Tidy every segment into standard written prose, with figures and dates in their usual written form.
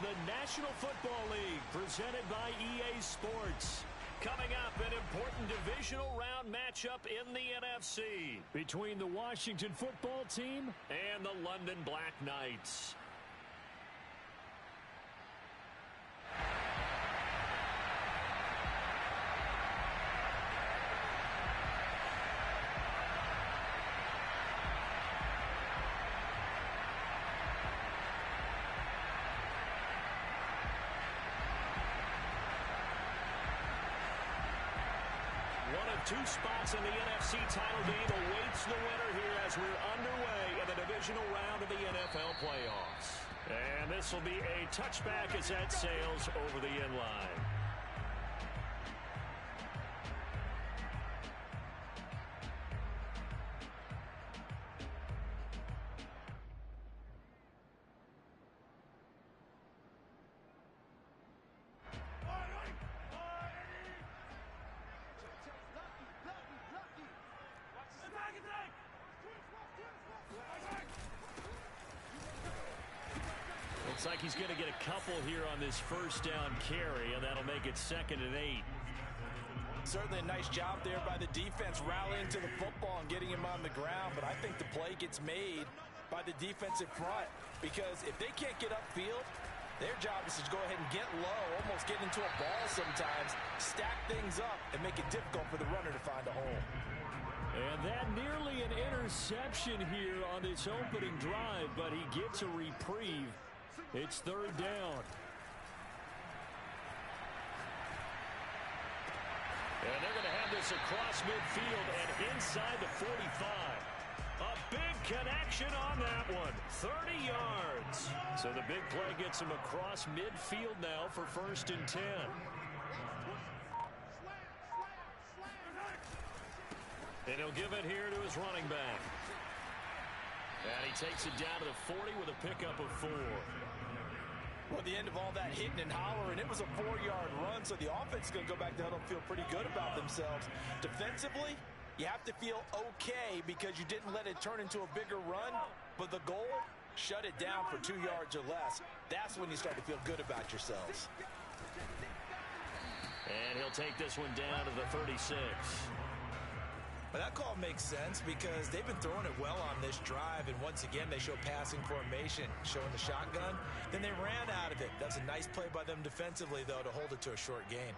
the National Football League, presented by EA Sports. Coming up, an important divisional round matchup in the NFC between the Washington Football Team and the London Black Knights. Two spots in the NFC title game awaits the winner here as we're underway in the divisional round of the NFL playoffs. And this will be a touchback as that sails over the end line. Looks like he's going to get a couple here on this first down carry, and that'll make it 2nd and 8. Certainly a nice job there by the defense rallying to the football and getting him on the ground, but I think the play gets made by the defensive front because if they can't get upfield, their job is to go ahead and get low, almost get into a ball sometimes, stack things up, and make it difficult for the runner to find a hole. And that nearly an interception here on this opening drive, but he gets a reprieve. It's 3rd down. And they're going to have this across midfield and inside the 45. A big connection on that one. 30 yards. So the big play gets him across midfield now for 1st and 10. And he'll give it here to his running back. And he takes it down to the 40 with a pickup of 4. Well, at the end of all that hitting and hollering, it was a 4-yard run, so the offense is going to go back down and feel pretty good about themselves. Defensively, you have to feel okay because you didn't let it turn into a bigger run, but the goal, shut it down for 2 yards or less. That's when you start to feel good about yourselves. And he'll take this one down to the 36. But that call makes sense because they've been throwing it well on this drive, and once again they show passing formation, showing the shotgun. Then they ran out of it. That's a nice play by them defensively, though, to hold it to a short gain.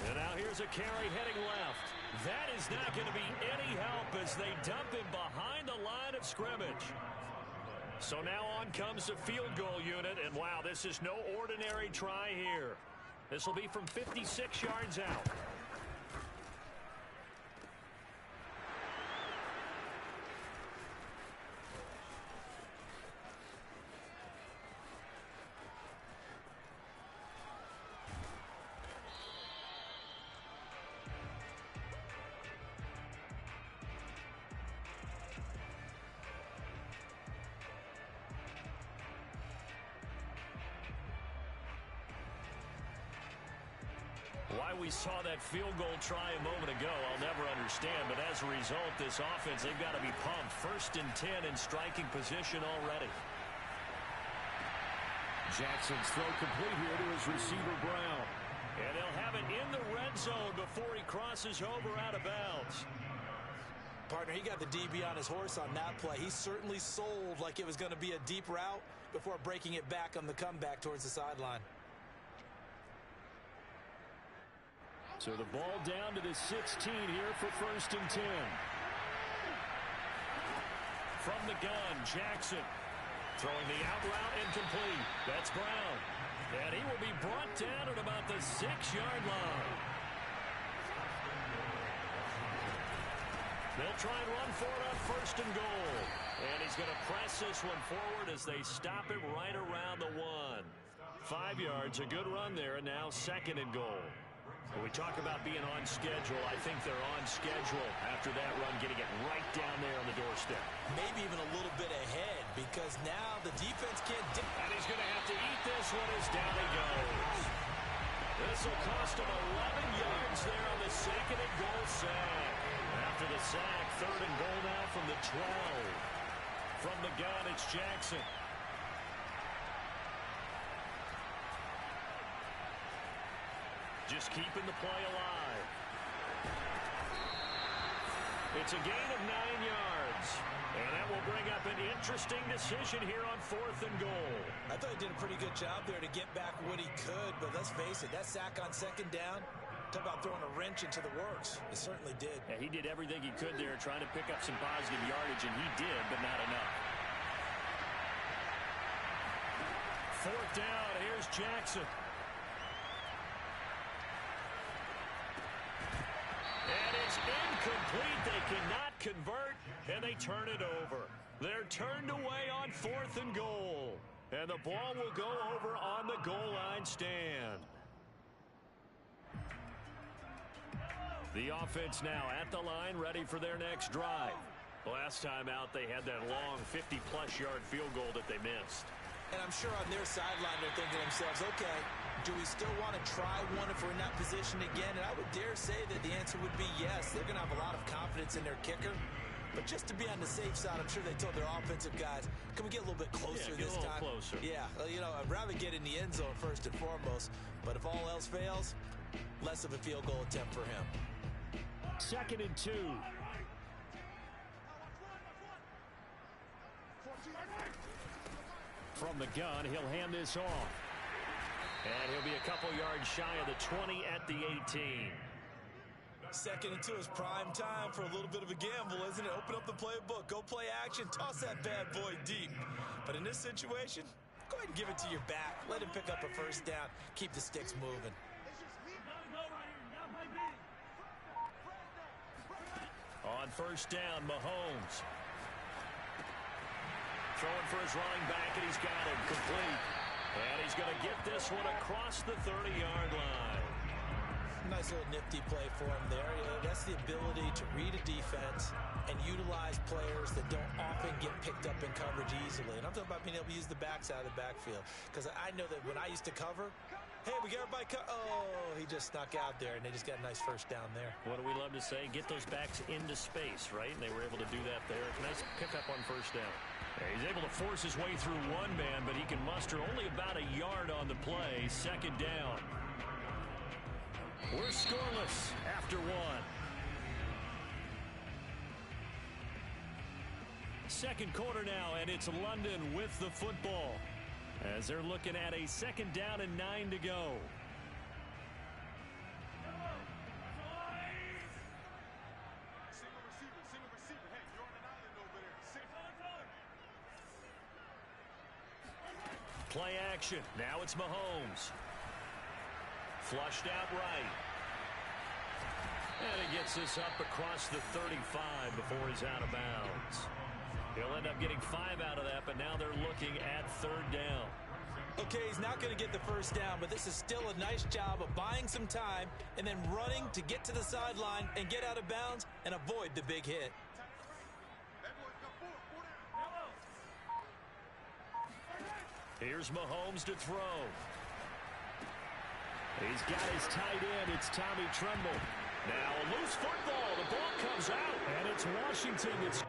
And now here's a carry heading left. That is not going to be any help as they dump him behind the line of scrimmage. So now on comes the field goal unit, and wow, this is no ordinary try here. This will be from 56 yards out. Why we saw that field goal try a moment ago, I'll never understand. But as a result, this offense, they've got to be pumped. 1st and 10 in striking position already. Jackson's throw complete here to his receiver, Brown. And they'll have it in the red zone before he crosses over out of bounds. Partner, he got the DB on his horse on that play. He certainly sold like it was going to be a deep route before breaking it back on the comeback towards the sideline. So the ball down to the 16 here for 1st and 10. From the gun, Jackson throwing the out route incomplete. That's Brown. And he will be brought down at about the 6-yard line. They'll try and run for it on 1st and goal. And he's going to press this one forward as they stop it right around the 1. 5 yards, a good run there, and now 2nd and goal. When we talk about being on schedule, I think they're on schedule after that run, getting it right down there on the doorstep. Maybe even a little bit ahead because now the defense can't dip. And he's going to have to eat this one as down he goes. This will cost him 11 yards there on the 2nd and goal sack. After the sack, 3rd and goal now from the 12. From the gun, it's Jackson. just keeping the play alive. It's a gain of 9 yards. And that will bring up an interesting decision here on 4th and goal. I thought he did a pretty good job there to get back what he could, but let's face it, that sack on 2nd down, talk about throwing a wrench into the works. It certainly did. Yeah, he did everything he could there trying to pick up some positive yardage, and he did, but not enough. 4th down, here's Jackson. And it's incomplete. They cannot convert, and they turn it over. They're turned away on 4th and goal. And the ball will go over on the goal line stand. The offense now at the line, ready for their next drive. Last time out, they had that long 50-plus yard field goal that they missed. And I'm sure on their sideline they're thinking to themselves, okay, do we still want to try one if we're in that position again? And I would dare say that the answer would be yes. They're going to have a lot of confidence in their kicker. But just to be on the safe side, I'm sure they told their offensive guys, can we get a little bit closer this time? Closer. Yeah, well, you know, I'd rather get in the end zone first and foremost. But if all else fails, less of a field goal attempt for him. 2nd and 2. From the gun, he'll hand this off. And he'll be a couple yards shy of the 20 at the 18. 2nd and 2 is prime time for a little bit of a gamble, isn't it? Open up the playbook, go play action, toss that bad boy deep. But in this situation, go ahead and give it to your back. Let him pick up a 1st down. Keep the sticks moving. On 1st down, Mahomes. Throwing for his running back, and he's got him complete. And he's going to get this one across the 30-yard line. Nice little nifty play for him there. That's the ability to read a defense and utilize players that don't often get picked up in coverage easily. And I'm talking about being able to use the backside of the backfield. Because I know that when I used to cover, hey, we got everybody he just snuck out there, and they just got a nice 1st down there. What do we love to say? Get those backs into space, right? And they were able to do that there. Nice pickup on 1st down. He's able to force his way through one man, but he can muster only about a yard on the play. 2nd down. We're scoreless after 1. 2nd quarter now, and it's London with the football as they're looking at a 2nd down and 9 to go. Play action. Now it's Mahomes. Flushed out right. And he gets this up across the 35 before he's out of bounds. He'll end up getting 5 out of that, but now they're looking at 3rd down. Okay, he's not going to get the 1st down, but this is still a nice job of buying some time and then running to get to the sideline and get out of bounds and avoid the big hit. Here's Mahomes to throw. He's got his tight end. It's Tommy Tremble. Now a loose football. The ball comes out, and it's Washington that's...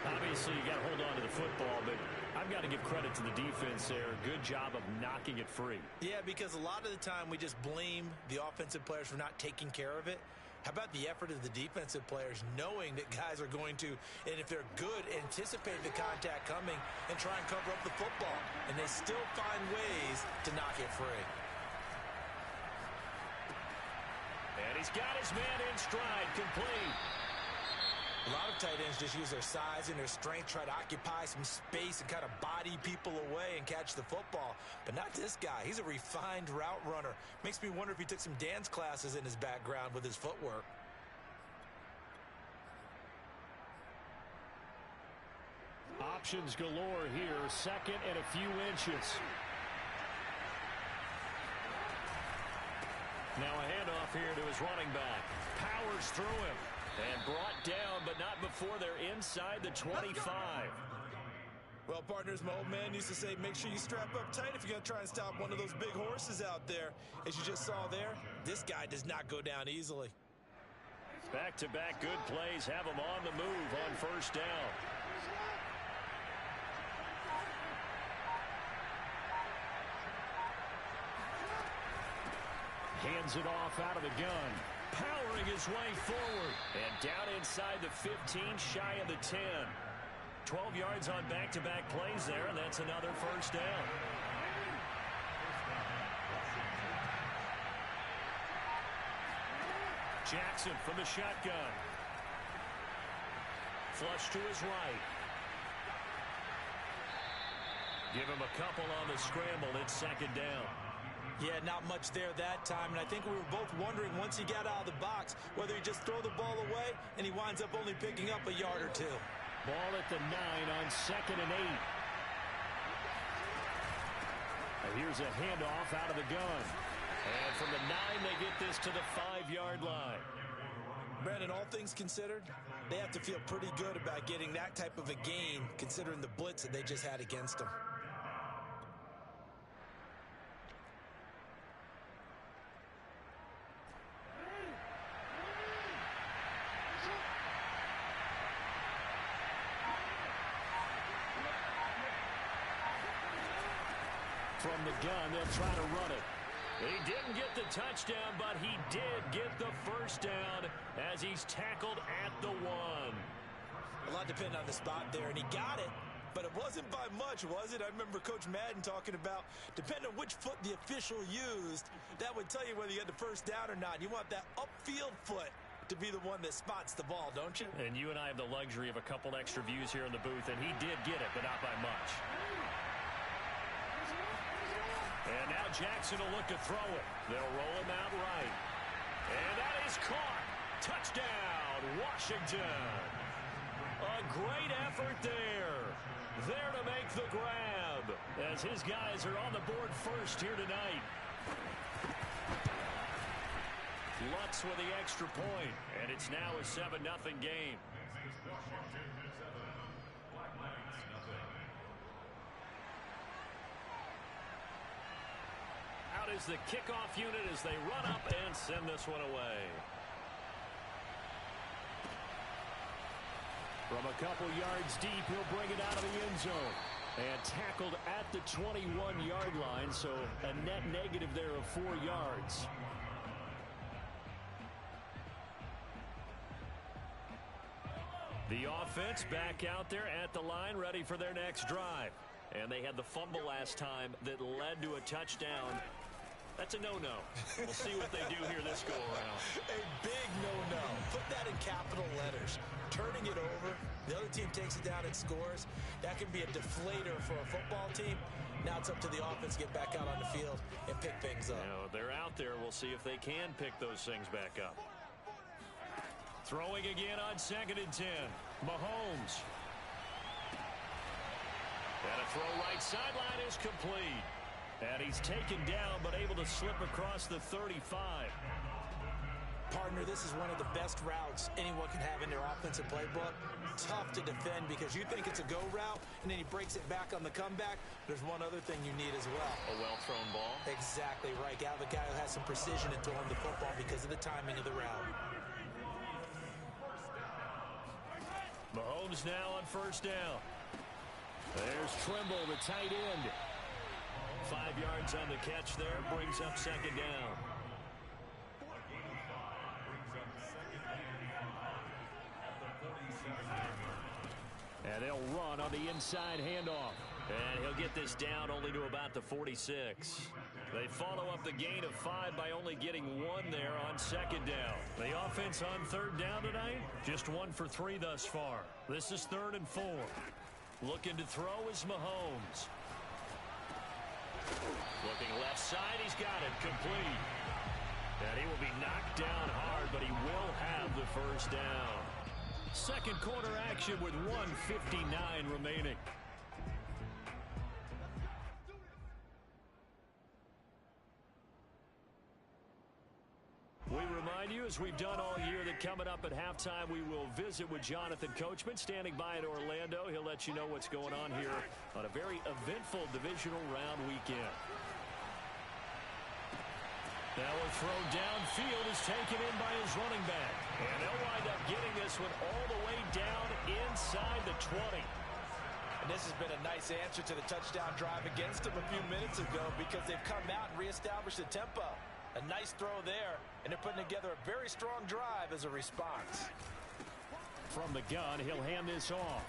Obviously, you got to hold on to the football, but I've got to give credit to the defense there. Good job of knocking it free. Yeah, because a lot of the time we just blame the offensive players for not taking care of it. How about the effort of the defensive players knowing that guys are going to, and if they're good, anticipate the contact coming and try and cover up the football. And they still find ways to knock it free. And he's got his man in stride, complete. A lot of tight ends just use their size and their strength, try to occupy some space and kind of body people away and catch the football. But not this guy. He's a refined route runner. Makes me wonder if he took some dance classes in his background with his footwork. Options galore here. 2nd and a few inches. Now a handoff here to his running back. Powers through him. And brought down, but not before they're inside the 25. Well, partners, my old man used to say, make sure you strap up tight if you're going to try and stop one of those big horses out there. As you just saw there, this guy does not go down easily. Back-to-back good plays have him on the move on 1st down. Hands it off out of the gun. Powering his way forward. And down inside the 15, shy of the 10. 12 yards on back-to-back plays there, and that's another first down. Jackson from the shotgun. Flush to his right. Give him a couple on the scramble. It's second down. Yeah, not much there that time, and I think we were both wondering once he got out of the box whether he just throw the ball away and he winds up only picking up a yard or two. Ball at the 9 on 2nd and 8. And here's a handoff out of the gun. And from the 9, they get this to the 5-yard line. Brandon, all things considered, they have to feel pretty good about getting that type of a gain considering the blitz that they just had against them. From the gun, they'll try to run it. He didn't get the touchdown, but he did get the first down as he's tackled at the 1. A lot depended on the spot there, and he got it, but it wasn't by much, was it? I remember Coach Madden talking about, depending on which foot the official used, that would tell you whether you had the first down or not. You want that upfield foot to be the one that spots the ball, don't you? And you and I have the luxury of a couple extra views here in the booth, and he did get it, but not by much. And now Jackson will look to throw it. They'll roll him out right. And that is caught. Touchdown, Washington. A great effort there. There to make the grab as his guys are on the board first here tonight. Lutz with the extra point, and it's now a 7-0 game. Out is the kickoff unit as they run up and send this one away. From a couple yards deep, he'll bring it out of the end zone. And tackled at the 21-yard line, so a net negative there of 4 yards. The offense back out there at the line, ready for their next drive. And they had the fumble last time that led to a touchdown. That's a no-no. We'll see what they do here this go-around. A big no-no. Put that in capital letters. Turning it over, the other team takes it down and scores. That can be a deflator for a football team. Now it's up to the offense to get back out on the field and pick things up. You know, they're out there. We'll see if they can pick those things back up. Throwing again on 2nd and 10. Mahomes. And a throw right sideline is complete. And he's taken down, but able to slip across the 35. Partner, this is one of the best routes anyone can have in their offensive playbook. Tough to defend because you think it's a go route, and then he breaks it back on the comeback. There's one other thing you need as well. A well-thrown ball. Exactly right. You have a guy who has some precision in throwing the football because of the timing of the route. Mahomes now on first down. There's Trimble, the tight end. 5 yards on the catch there, brings up second down. And they'll run on the inside handoff. And he'll get this down only to about the 46. They follow up the gain of 5 by only getting 1 there on second down. The offense on third down tonight, just 1 for 3 thus far. This is 3rd and 4. Looking to throw is Mahomes. Looking left side, he's got it complete. And he will be knocked down hard, but he will have the first down. Second quarter action with 1:59 remaining. We remind you, as we've done all year, that coming up at halftime, we will visit with Jonathan Coachman, standing by in Orlando. He'll let you know what's going on here on a very eventful divisional round weekend. Now a throw downfield is taken in by his running back. And they'll wind up getting this one all the way down inside the 20. And this has been a nice answer to the touchdown drive against them a few minutes ago because they've come out and reestablished the tempo. A nice throw there, and they're putting together a very strong drive as a response. From the gun, he'll hand this off.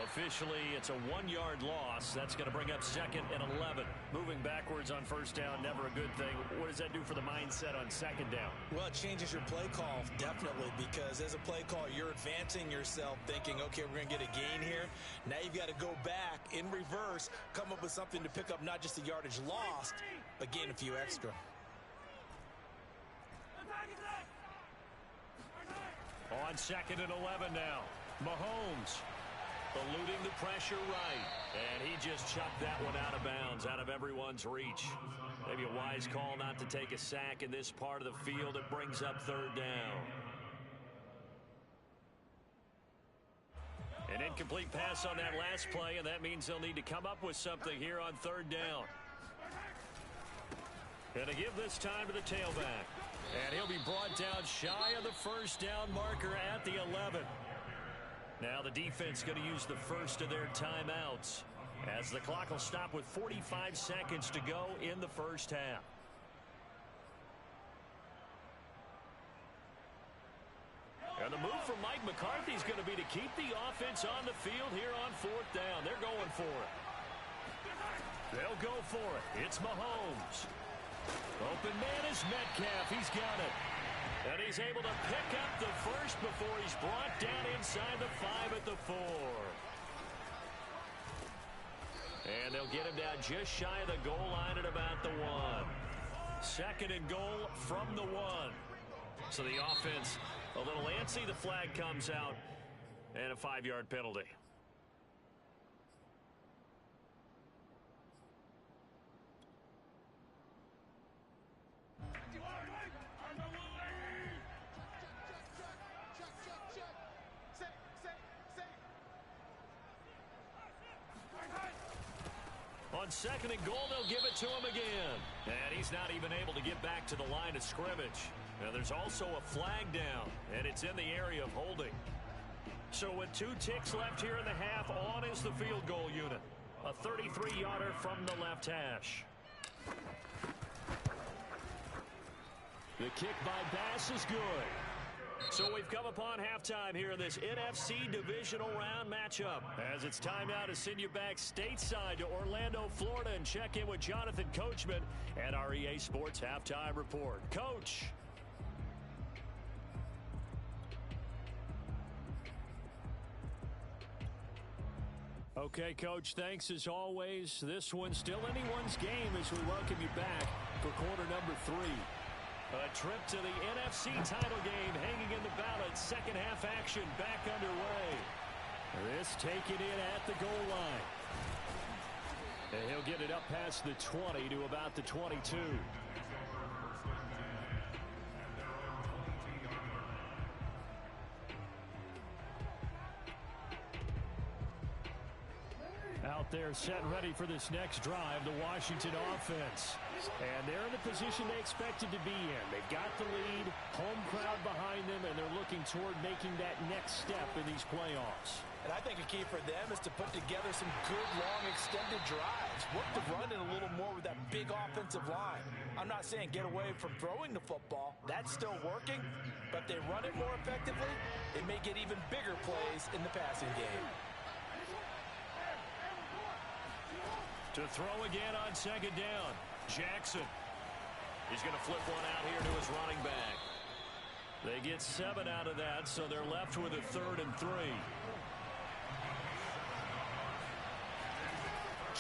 Officially, it's a 1-yard loss. That's going to bring up 2nd and 11. Moving backwards on first down, never a good thing. What does that do for the mindset on 2nd down? Well, it changes your play call, definitely, because as a play call, you're advancing yourself, thinking, okay, we're going to get a gain here. Now you've got to go back in reverse, come up with something to pick up not just the yardage lost, but gain a few extra. On 2nd and 11 now. Mahomes eluding the pressure right. And he just chucked that one out of bounds, out of everyone's reach. Maybe a wise call not to take a sack in this part of the field. It brings up 3rd down. An incomplete pass on that last play, and that means they'll need to come up with something here on 3rd down. Going to give this time to the tailback. And he'll be brought down shy of the first down marker at the 11. Now the defense going to use the first of their timeouts as the clock will stop with 45 seconds to go in the first half. And the move from Mike McCarthy is going to be to keep the offense on the field here on 4th down. They're going for it. They'll go for it. It's Mahomes. Open man is Metcalf. He's got it. And he's able to pick up the first before he's brought down inside the 5 at the 4. And they'll get him down just shy of the goal line at about the 1. 2nd and goal from the 1. So the offense a little antsy. The flag comes out and a 5-yard penalty. On 2nd and goal, they'll give it to him again. And he's not even able to get back to the line of scrimmage. Now, there's also a flag down, and it's in the area of holding. So with 2 ticks left here in the half, on is the field goal unit. A 33-yarder from the left hash. The kick by Bass is good. So we've come upon halftime here in this NFC Divisional Round matchup. As it's time now to send you back stateside to Orlando, Florida, and check in with Jonathan Coachman at our EA Sports Halftime Report. Coach. Okay, Coach, thanks as always. This one's still anyone's game as we welcome you back for quarter number 3. A trip to the NFC title game hanging in the balance. Second half action back underway. This taken in at the goal line. And he'll get it up past the 20 to about the 22. Out there set and ready for this next drive, the Washington offense. And they're in the position they expected to be in. They've got the lead, home crowd behind them, and they're looking toward making that next step in these playoffs. And I think a key for them is to put together some good, long, extended drives. Work the run in a little more with that big offensive line. I'm not saying get away from throwing the football. That's still working. But if they run it more effectively, they may get even bigger plays in the passing game. To throw again on 2nd down. Jackson. He's going to flip one out here to his running back. They get 7 out of that, so they're left with a 3rd and 3.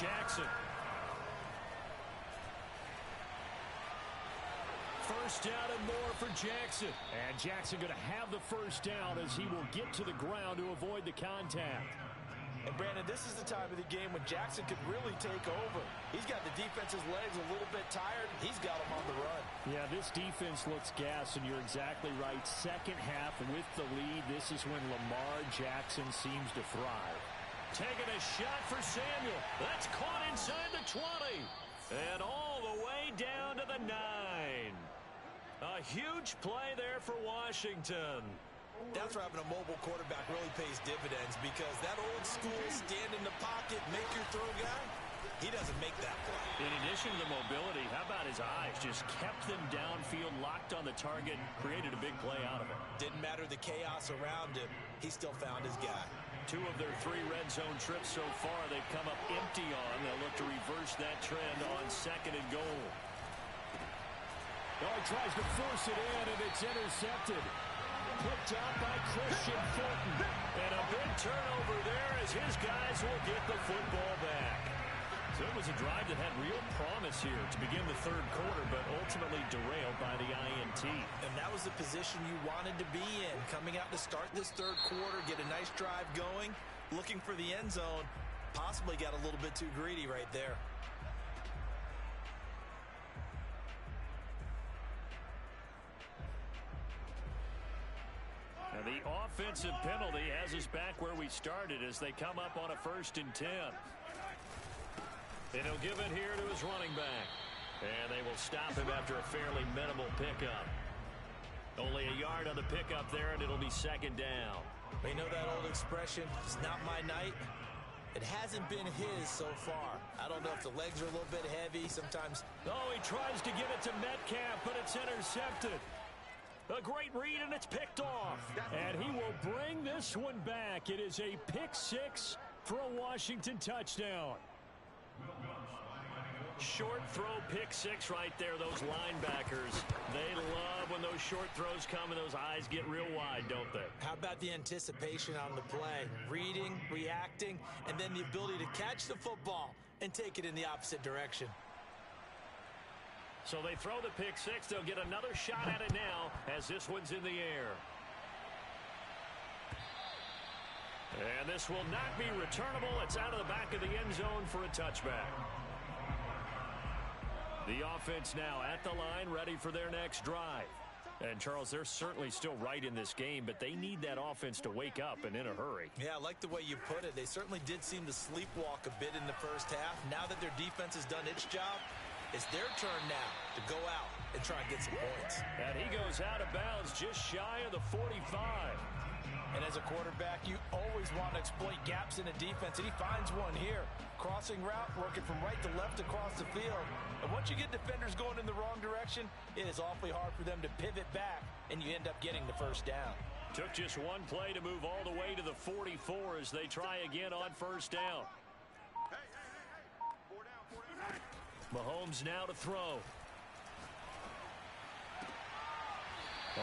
Jackson. First down and more for Jackson. And Jackson going to have the first down as he will get to the ground to avoid the contact. And Brandon, this is the time of the game when Jackson could really take over. He's got the defense's legs a little bit tired. He's got them on the run. Yeah, this defense looks gassed, and you're exactly right. Second half with the lead, this is when Lamar Jackson seems to thrive. Taking a shot for Samuel. That's caught inside the 20. And all the way down to the 9. A huge play there for Washington. That's where having a mobile quarterback really pays dividends, because that old school stand in the pocket, make your throw guy, He doesn't make that play. In addition to the mobility, how about his eyes? Just kept them downfield, locked on the target, created a big play out of it. Didn't matter the chaos around him. He still found his guy. 2 of their 3 red zone trips so far, they've come up empty on. They'll look to reverse that trend on 2nd and goal. Oh, he tries to force it in, and it's intercepted. Picked out by Christian Fulton. And a big turnover there as his guys will get the football back. So it was a drive that had real promise here to begin the 3rd quarter, but ultimately derailed by the INT. And that was the position you wanted to be in. Coming out to start this 3rd quarter, get a nice drive going, looking for the end zone. Possibly got a little bit too greedy right there. And the offensive penalty has us back where we started as they come up on a 1st and 10. And he'll give it here to his running back. And they will stop him after a fairly minimal pickup. Only a yard on the pickup there, and it'll be 2nd down. You know that old expression, it's not my night? It hasn't been his so far. I don't know if the legs are a little bit heavy. Sometimes... Oh, he tries to give it to Metcalf, but it's intercepted. A great read, and it's picked off. And he will bring this one back. It is a pick 6 for a Washington touchdown. Short throw, pick 6 right there. Those linebackers, they love when those short throws come and those eyes get real wide, don't they? How about the anticipation on the play? Reading, reacting, and then the ability to catch the football and take it in the opposite direction. So they throw the pick 6. They'll get another shot at it now as this one's in the air. And this will not be returnable. It's out of the back of the end zone for a touchback. The offense now at the line, ready for their next drive. And, Charles, they're certainly still right in this game, but they need that offense to wake up and in a hurry. Yeah, I like the way you put it. They certainly did seem to sleepwalk a bit in the first half. Now that their defense has done its job, it's their turn now to go out and try and get some points. And he goes out of bounds just shy of the 45. And as a quarterback, you always want to exploit gaps in a defense, and he finds one here. Crossing route, working from right to left across the field. And once you get defenders going in the wrong direction, it is awfully hard for them to pivot back, and you end up getting the first down. Took just one play to move all the way to the 44 as they try again on 1st down. Mahomes now to throw.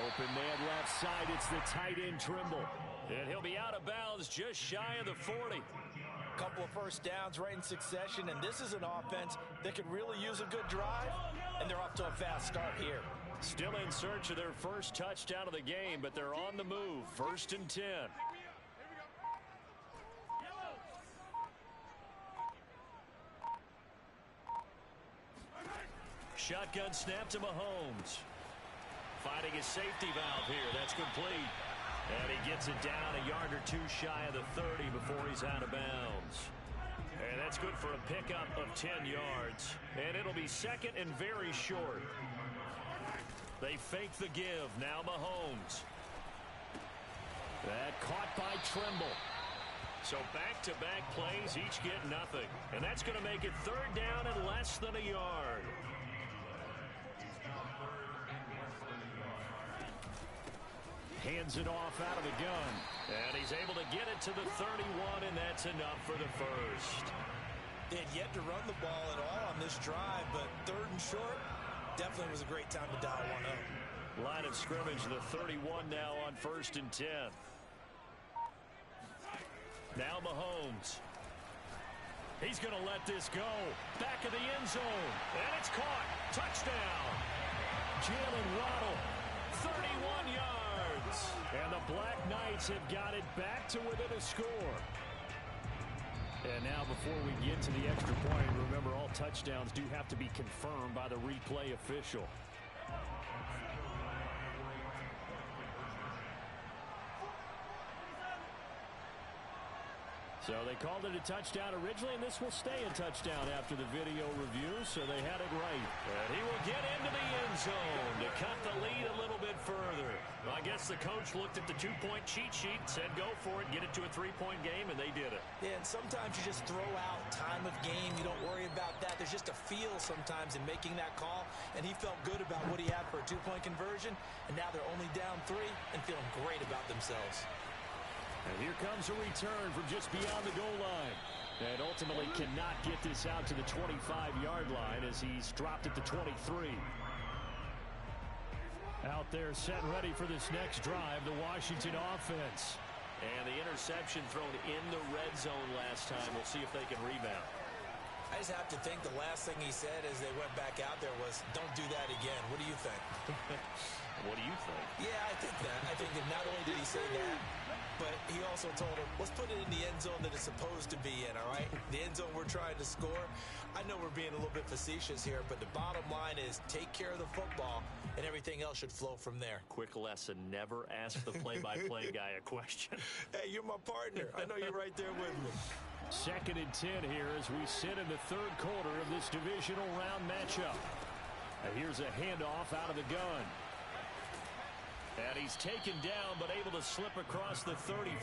Open man left side. It's the tight end Trimble. And he'll be out of bounds just shy of the 40. Couple of first downs right in succession, and this is an offense that could really use a good drive, and they're off to a fast start here. Still in search of their first touchdown of the game, but they're on the move. 1st and 10. Shotgun snap to Mahomes. Finding his safety valve here. That's complete. And he gets it down a yard or 2 shy of the 30 before he's out of bounds. And that's good for a pickup of 10 yards. And it'll be 2nd and very short. They fake the give. Now Mahomes. That caught by Trimble. So back-to-back plays, each get nothing. And that's going to make it 3rd down and less than a yard. Hands it off out of the gun. And he's able to get it to the 31, and that's enough for the first. They had yet to run the ball at all on this drive, but 3rd and short, definitely was a great time to dial one up. Line of scrimmage, the 31 now on 1st and 10. Now Mahomes. He's going to let this go. Back of the end zone. And it's caught. Touchdown. Jalen Waddle. 31 yards. And the Black Knights have got it back to within a score. And now before we get to the extra point, remember all touchdowns do have to be confirmed by the replay official. So they called it a touchdown originally, and this will stay a touchdown after the video review, so they had it right. And he will get into the end zone to cut the lead a little bit further. I guess the coach looked at the two-point cheat sheet, said go for it, get it to a three-point game, and they did it. Yeah, and sometimes you just throw out time of game. You don't worry about that. There's just a feel sometimes in making that call, and he felt good about what he had for a two-point conversion, and now they're only down 3 and feeling great about themselves. And here comes a return from just beyond the goal line. And ultimately cannot get this out to the 25-yard line as he's dropped at the 23. Out there set and ready for this next drive, the Washington offense. And the interception thrown in the red zone last time. We'll see if they can rebound. I just have to think the last thing he said as they went back out there was, don't do that again. What do you think? What do you think? Yeah, I think that. I think that not only did he say that, but he also told him, let's put it in the end zone that it's supposed to be in, all right? The end zone we're trying to score. I know we're being a little bit facetious here, but the bottom line is take care of the football, and everything else should flow from there. Quick lesson, never ask the play-by-play guy a question. Hey, you're my partner. I know you're right there with me. 2nd and 10 here as we sit in the 3rd quarter of this divisional round matchup. And here's a handoff out of the gun. And he's taken down, but able to slip across the 35.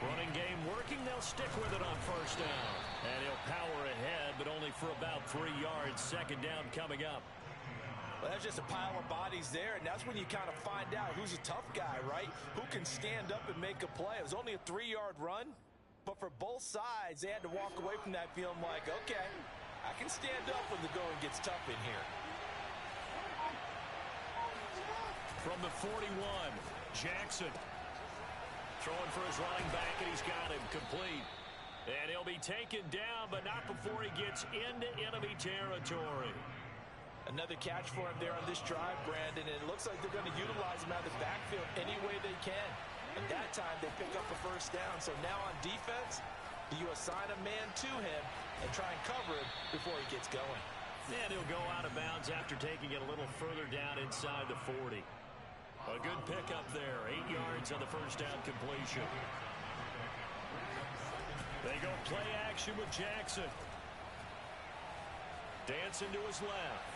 Running game working. They'll stick with it on 1st down. And he'll power ahead, but only for about 3 yards. 2nd down coming up. Well, that's just a pile of bodies there, and that's when you kind of find out who's a tough guy, right? Who can stand up and make a play. It was only a 3-yard run, but for both sides, they had to walk away from that feeling like, okay, I can stand up when the going gets tough in here. From the 41, Jackson. Throwing for his running back, and he's got him complete. And he'll be taken down, but not before he gets into enemy territory. Another catch for him there on this drive, Brandon, and it looks like they're going to utilize him out of the backfield any way they can. At that time, they pick up a 1st down. So now on defense, you assign a man to him and try and cover him before he gets going. And he'll go out of bounds after taking it a little further down inside the 40. A good pickup there. 8 yards on the 1st down completion. They go play action with Jackson. Dancing to his left.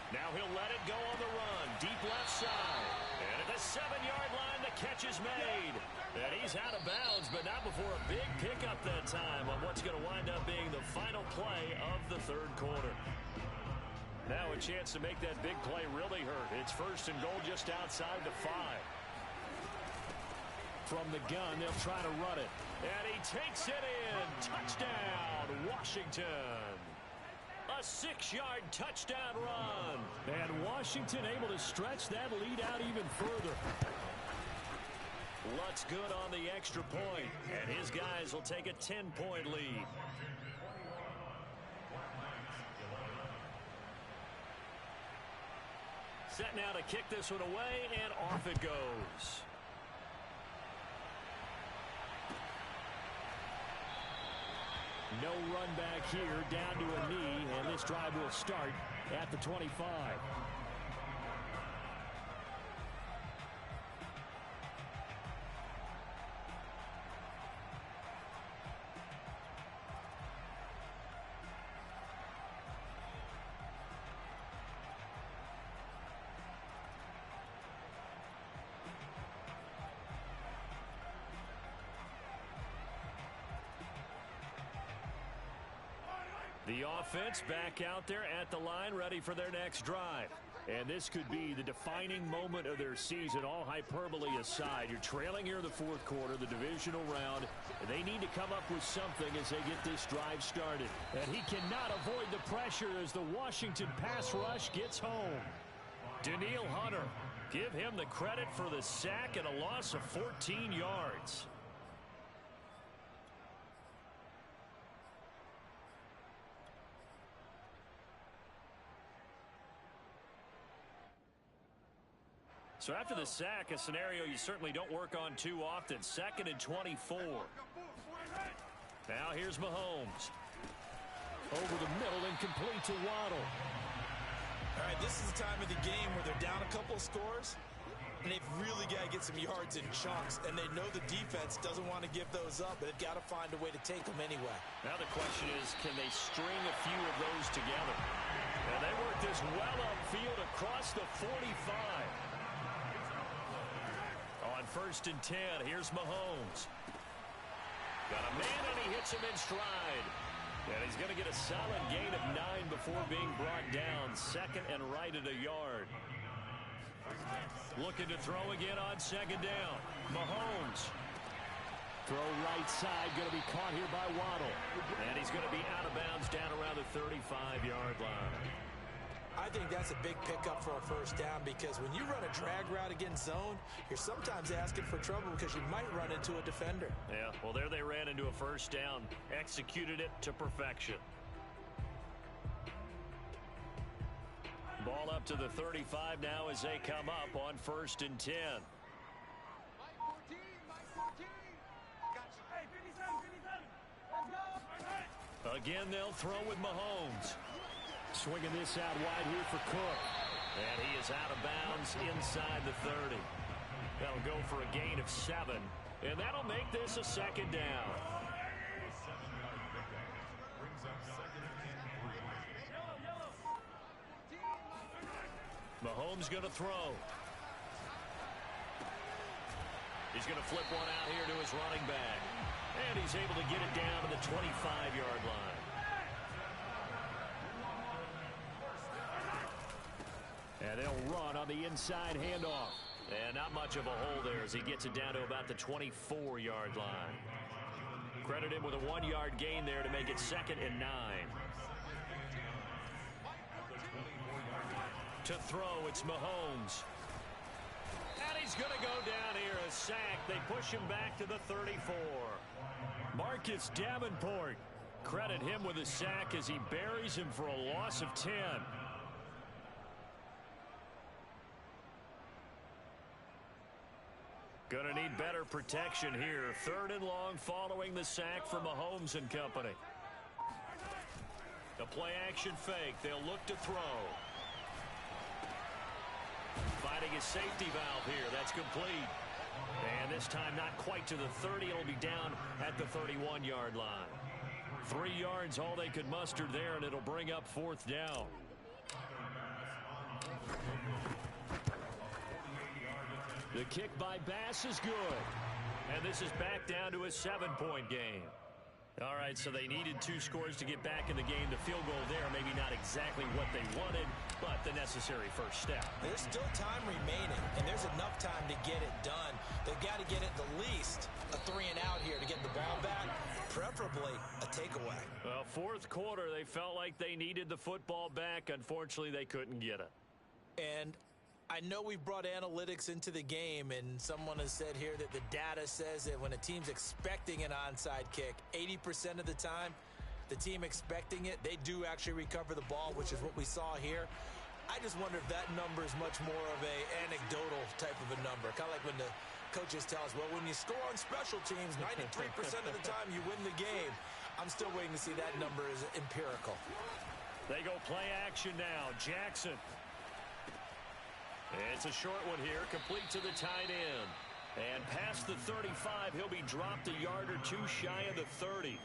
Now he'll let it go on the run. Deep left side. And at the 7-yard line, the catch is made. And he's out of bounds, but not before a big pickup that time on what's going to wind up being the final play of the 3rd quarter. Now a chance to make that big play really hurt. It's 1st and goal just outside the 5. From the gun, they'll try to run it. And he takes it in. Touchdown, Washington. A 6-yard touchdown run. And Washington able to stretch that lead out even further. Lutz good on the extra point, and his guys will take a 10-point lead. Set now to kick this one away, and off it goes. No run back here, down to a knee, and this drive will start at the 25. The offense back out there at the line, ready for their next drive. And this could be the defining moment of their season, all hyperbole aside. You're trailing here in the 4th quarter, the divisional round, and they need to come up with something as they get this drive started. And he cannot avoid the pressure as the Washington pass rush gets home. Daniil Hunter, give him the credit for the sack and a loss of 14 yards. So after the sack, a scenario you certainly don't work on too often. 2nd and 24. Now here's Mahomes. Over the middle and complete to Waddle. All right, this is the time of the game where they're down a couple of scores. And they've really got to get some yards in chunks, and they know the defense doesn't want to give those up, but they've got to find a way to take them anyway. Now the question is, can they string a few of those together? And they work this well upfield across the 45. On 1st and 10, here's Mahomes. Got a man, and he hits him in stride. And he's going to get a solid gain of 9 before being brought down. 2nd and right at a yard. Looking to throw again on 2nd down. Mahomes. Throw right side, going to be caught here by Waddle. And he's going to be out of bounds down around the 35-yard line. I think that's a big pickup for a 1st down, because when you run a drag route against zone, you're sometimes asking for trouble because you might run into a defender. Yeah, well, there they ran into a 1st down. Executed it to perfection. Ball up to the 35 now as they come up on 1st and 10. Again, they'll throw with Mahomes. Swinging this out wide here for Cook. And he is out of bounds inside the 30. That'll go for a gain of 7. And that'll make this a 2nd down. Mahomes going to throw. He's going to flip one out here to his running back. And he's able to get it down to the 25-yard line. And they'll run on the inside handoff. And not much of a hole there as he gets it down to about the 24-yard line. Credit him with a 1-yard gain there to make it 2nd and 9. To throw, it's Mahomes. And he's going to go down here, a sack. They push him back to the 34. Marcus Davenport. Credit him with a sack as he buries him for a loss of 10. Gonna need better protection here. 3rd and long following the sack from Mahomes and company. The play action fake. They'll look to throw. Finding his safety valve here. That's complete. And this time not quite to the 30. It'll be down at the 31-yard line. 3 yards all they could muster there, and it'll bring up 4th down. The kick by Bass is good. And this is back down to a 7-point game. All right, so they needed 2 scores to get back in the game. The field goal there, maybe not exactly what they wanted, but the necessary first step. There's still time remaining, and there's enough time to get it done. They've got to get at the least a 3-and-out here to get the ball back, preferably a takeaway. Well, 4th quarter, they felt like they needed the football back. Unfortunately, they couldn't get it. And I know we've brought analytics into the game, and someone has said here that the data says that when a team's expecting an onside kick, 80% of the time, the team expecting it, they do actually recover the ball, which is what we saw here. I just wonder if that number is much more of a anecdotal type of a number. Kind of like when the coaches tell us, well, when you score on special teams, 93% of the time you win the game. I'm still waiting to see that number is empirical. They go play action now. Jackson. It's a short one here, complete to the tight end. And past the 35, he'll be dropped a yard or 2 shy of the 30.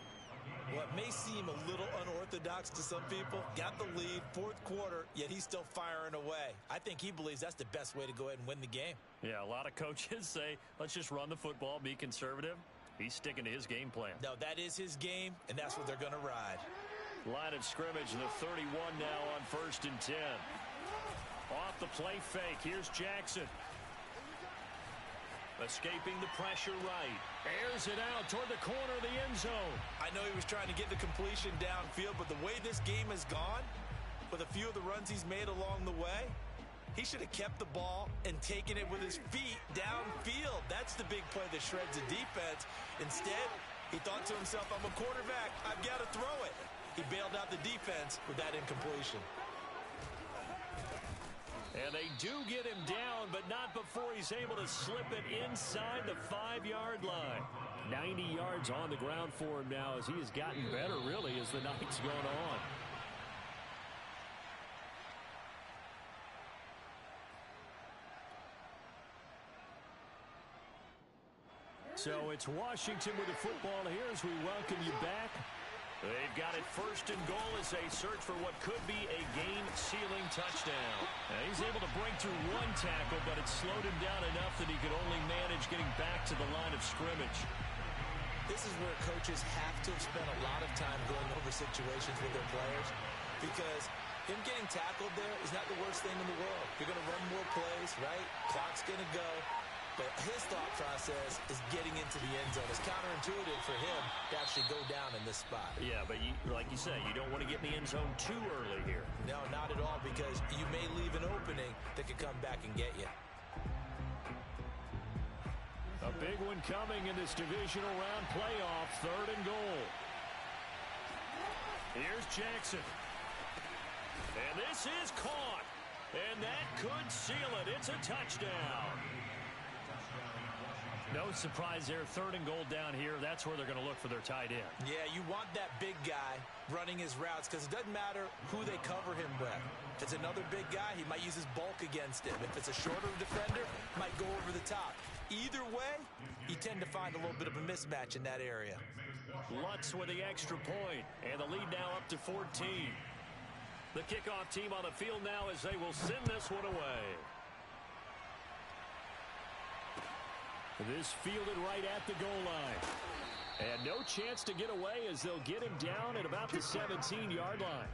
Well, it may seem a little unorthodox to some people. Got the lead, 4th quarter, yet he's still firing away. I think he believes that's the best way to go ahead and win the game. Yeah, a lot of coaches say, let's just run the football, be conservative. He's sticking to his game plan. No, that is his game, and that's what they're going to ride. Line of scrimmage, the 31 now on 1st and 10. Off the play fake. Here's Jackson. Escaping the pressure right. Airs it out toward the corner of the end zone. I know he was trying to get the completion downfield, but the way this game has gone, with a few of the runs he's made along the way, he should have kept the ball and taken it with his feet downfield. That's the big play that shreds the defense. Instead, he thought to himself, I'm a quarterback. I've got to throw it. He bailed out the defense with that incompletion. And they do get him down, but not before he's able to slip it inside the 5-yard line. 90 yards on the ground for him now as he has gotten better, really, as the night's gone on. So it's Washington with the football here as we welcome you back. They've got it first and goal as they search for what could be a game-sealing touchdown. Now he's able to break through one tackle, but it slowed him down enough that he could only manage getting back to the line of scrimmage. This is where coaches have to have spent a lot of time going over situations with their players, because him getting tackled there is not the worst thing in the world. You're going to run more plays, right? Clock's going to go. But his thought process is getting into the end zone. It's counterintuitive for him to actually go down in this spot. Yeah, but like you say, you don't want to get in the end zone too early here. No, not at all, because you may leave an opening that could come back and get you. A big one coming in this divisional round playoff, 3rd and goal. Here's Jackson. And this is caught. And that could seal it. It's a touchdown. No surprise there, 3rd and goal down here. That's where they're going to look for their tight end. Yeah, you want that big guy running his routes, because it doesn't matter who they cover him with. If it's another big guy, he might use his bulk against him. If it's a shorter defender, he might go over the top. Either way, you tend to find a little bit of a mismatch in that area. Lutz with the extra point, and the lead now up to 14. The kickoff team on the field now as they will send this one away. This fielded right at the goal line. And no chance to get away as they'll get him down at about the 17-yard line.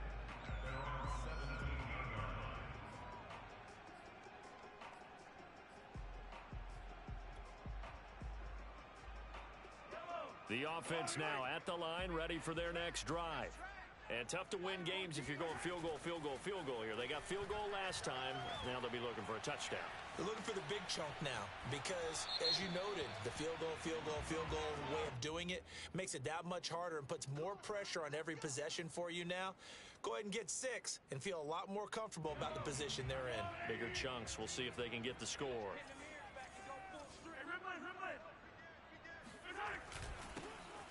The offense now at the line, ready for their next drive. And tough to win games if you're going field goal, field goal, field goal here. They got field goal last time. Now they'll be looking for a touchdown. They're looking for the big chunk now, because, as you noted, the field goal way of doing it makes it that much harder and puts more pressure on every possession for you now. Go ahead and get 6 and feel a lot more comfortable about the position they're in. Bigger chunks. We'll see if they can get the score.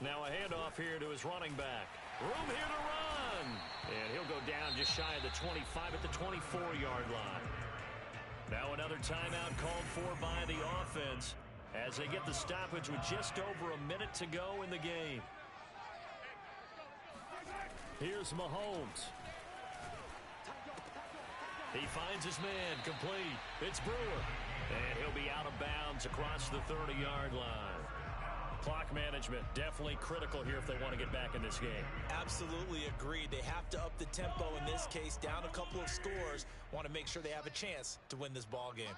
Now a handoff here to his running back. Room here to run. And he'll go down just shy of the 25 at the 24-yard line. Now another timeout called for by the offense as they get the stoppage with just over a minute to go in the game. Here's Mahomes. He finds his man, complete. It's Brewer. And he'll be out of bounds across the 30-yard line. Clock management definitely critical here if they want to get back in this game. Absolutely agreed. They have to up the tempo in this case, down a couple of scores. Want to make sure they have a chance to win this ball game.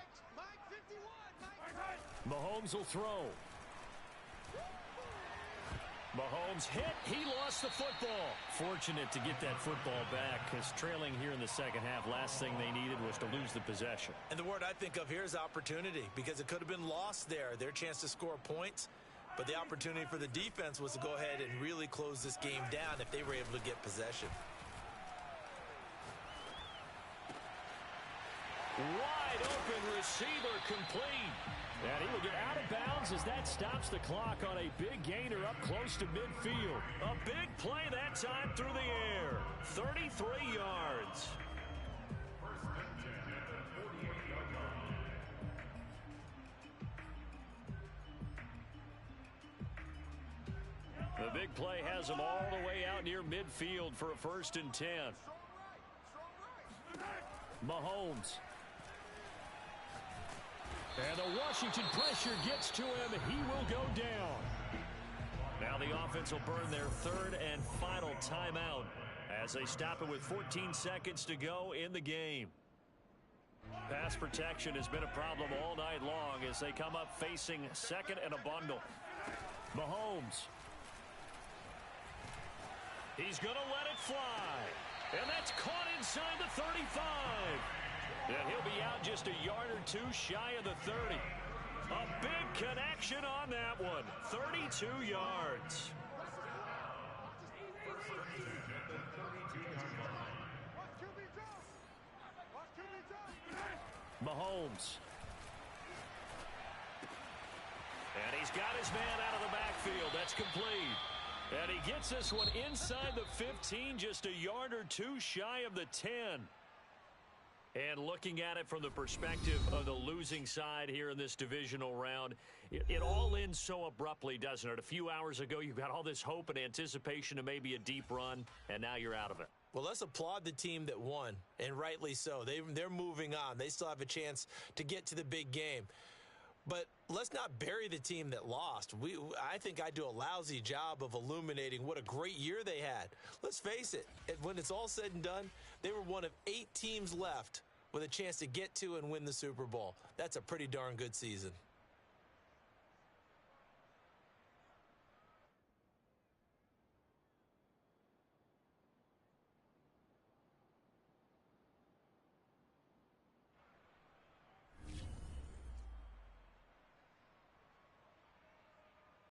Mahomes will throw. Mahomes hit. He lost the football. Fortunate to get that football back, because trailing here in the second half, last thing they needed was to lose the possession. And the word I think of here is opportunity, because it could have been lost there. Their chance to score points. But the opportunity for the defense was to go ahead and really close this game down if they were able to get possession. Wide open receiver, complete. And he will get out of bounds as that stops the clock on a big gainer up close to midfield. A big play that time through the air. 33 yards. The big play has him all the way out near midfield for a 1st and 10. Mahomes. And the Washington pressure gets to him. He will go down. Now the offense will burn their 3rd and final timeout as they stop it with 14 seconds to go in the game. Pass protection has been a problem all night long as they come up facing 2nd and a bundle. Mahomes. He's going to let it fly. And that's caught inside the 35. And he'll be out just a yard or 2 shy of the 30. A big connection on that one. 32 yards. Mahomes. And he's got his man out of the backfield. That's complete. And he gets this one inside the 15, just a yard or 2 shy of the 10. And looking at it from the perspective of the losing side here in this divisional round, it all ends so abruptly, doesn't it? A few hours ago, you've got all this hope and anticipation of maybe a deep run, and now you're out of it. Well, let's applaud the team that won, and rightly so. They're moving on. They still have a chance to get to the big game. But let's not bury the team that lost. I think I do a lousy job of illuminating what a great year they had. Let's face it, when it's all said and done, they were one of 8 teams left with a chance to get to and win the Super Bowl. That's a pretty darn good season.